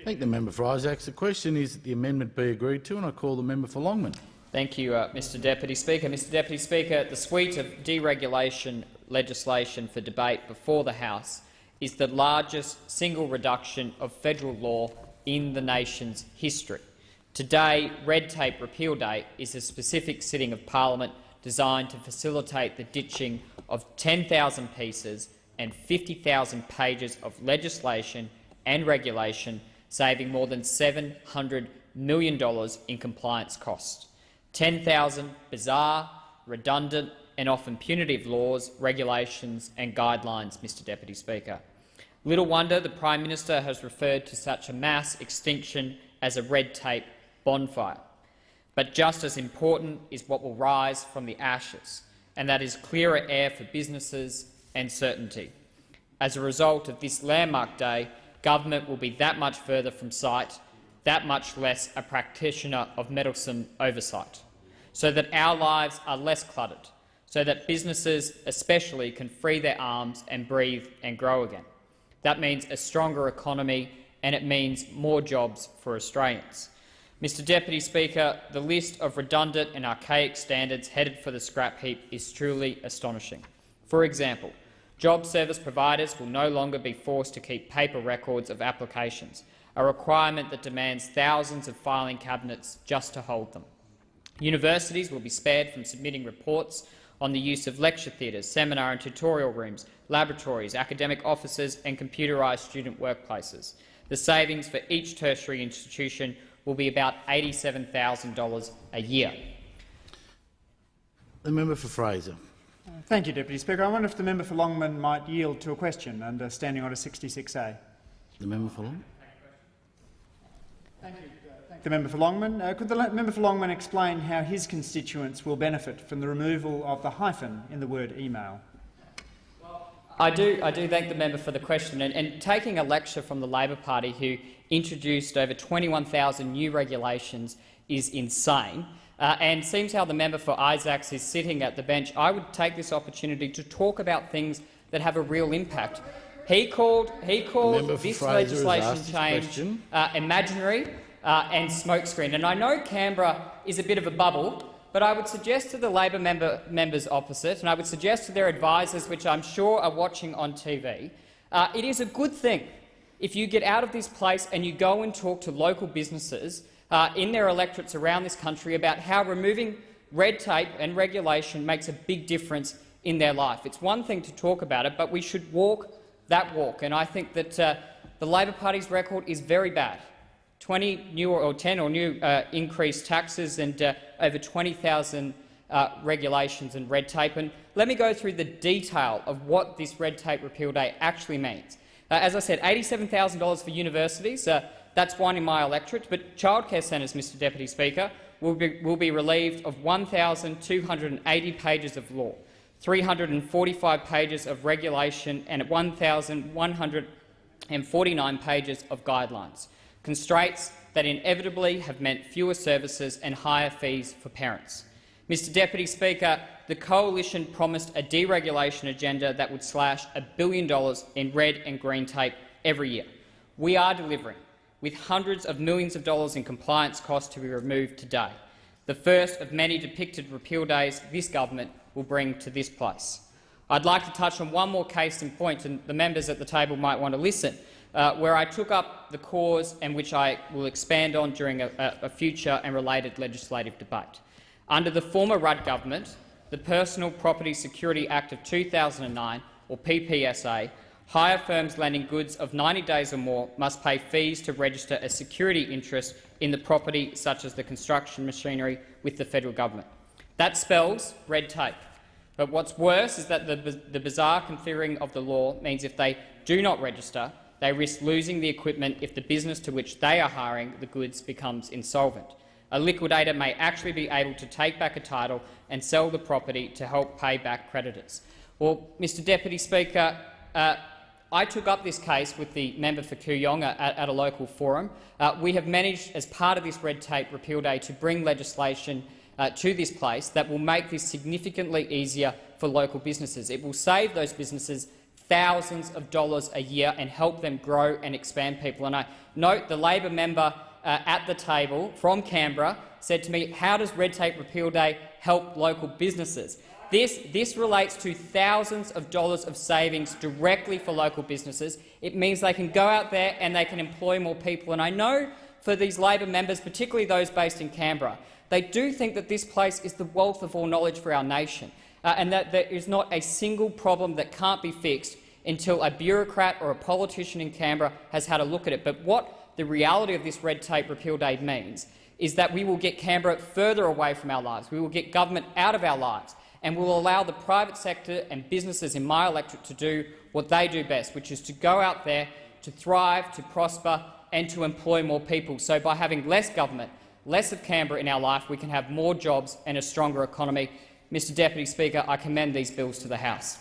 Thank the member for Isaacs. The question is that the amendment be agreed to, and I call the member for Longman. Thank you, Mr Deputy Speaker. Mr Deputy Speaker, the suite of deregulation legislation for debate before the House is the largest single reduction of federal law in the nation's history. Today, Red Tape Repeal Day is a specific sitting of parliament designed to facilitate the ditching of 10,000 pieces and 50,000 pages of legislation and regulation, saving more than $700 million in compliance costs. 10,000 bizarre, redundant and often punitive laws, regulations and guidelines, Mr Deputy Speaker. Little wonder the Prime Minister has referred to such a mass extinction as a red tape bonfire. But just as important is what will rise from the ashes, and that is clearer air for businesses and certainty. As a result of this landmark day, government will be that much further from sight, that much less a practitioner of meddlesome oversight, so that our lives are less cluttered, so that businesses especially can free their arms and breathe and grow again. That means a stronger economy, and it means more jobs for Australians. Mr Deputy Speaker, the list of redundant and archaic standards headed for the scrap heap is truly astonishing. For example, job service providers will no longer be forced to keep paper records of applications, a requirement that demands thousands of filing cabinets just to hold them. Universities will be spared from submitting reports on the use of lecture theatres, seminar and tutorial rooms, laboratories, academic offices and computerised student workplaces. The savings for each tertiary institution will be about $87,000 a year. The member for Fraser. Thank you, Deputy Speaker. I wonder if the member for Longman might yield to a question under Standing Order 66A. The member for Longman. Thank you. Thank the member for Longman. Could the member for Longman explain how his constituents will benefit from the removal of the hyphen in the word email? I do thank the member for the question, and taking a lecture from the Labor Party, who introduced over 21,000 new regulations, is insane. And seems how the member for Isaacs is sitting at the bench. I would take this opportunity to talk about things that have a real impact. He called this legislation change imaginary and smokescreen. And I know Canberra is a bit of a bubble, but I would suggest to the Labor members opposite, and I would suggest to their advisers, which I'm sure are watching on TV, it is a good thing if you get out of this place and you go and talk to local businesses in their electorates around this country about how removing red tape and regulation makes a big difference in their life. It's one thing to talk about it, but we should walk that walk. And I think that the Labor Party's record is very bad. 10 new increased taxes and over 20,000 regulations and red tape. And let me go through the detail of what this Red Tape Repeal Day actually means. As I said, $87,000 for universities. That's one in my electorate. But childcare centres, Mr Deputy Speaker, will be relieved of 1,280 pages of law, 345 pages of regulation and 1,149 pages of guidelines. Constraints that inevitably have meant fewer services and higher fees for parents. Mr Deputy Speaker, the Coalition promised a deregulation agenda that would slash $1 billion in red and green tape every year. We are delivering, with hundreds of millions of dollars in compliance costs to be removed today, the first of many depicted repeal days this government will bring to this place. I'd like to touch on one more case in point, and the members at the table might want to listen, where I took up the cause and which I will expand on during a future and related legislative debate. Under the former Rudd government, the Personal Property Security Act of 2009, or PPSA, hire firms lending goods of 90 days or more must pay fees to register a security interest in the property, such as the construction machinery, with the federal government. That spells red tape. But what's worse is that the bizarre configuring of the law means if they do not register, they risk losing the equipment if the business to which they are hiring the goods becomes insolvent. A liquidator may actually be able to take back a title and sell the property to help pay back creditors. Well, Mr Deputy Speaker, I took up this case with the member for Kooyonga at a local forum. We have managed, as part of this Red Tape Repeal Day, to bring legislation to this place that will make this significantly easier for local businesses. It will save those businesses thousands of dollars a year and help them grow and expand people. And I note the Labor member at the table from Canberra said to me, how does Red Tape Repeal Day help local businesses? This relates to thousands of dollars of savings directly for local businesses. It means they can go out there and they can employ more people. And I know for these Labor members, particularly those based in Canberra, they do think that this place is the wealth of all knowledge for our nation, and that there is not a single problem that can't be fixed until a bureaucrat or a politician in Canberra has had a look at it. But what the reality of this Red Tape Repeal Day means is that we will get Canberra further away from our lives. We will get government out of our lives, and we will allow the private sector and businesses in my electorate to do what they do best, which is to go out there, to thrive, to prosper and to employ more people. So by having less government, less of Canberra in our life, we can have more jobs and a stronger economy. Mr Deputy Speaker, I commend these bills to the House.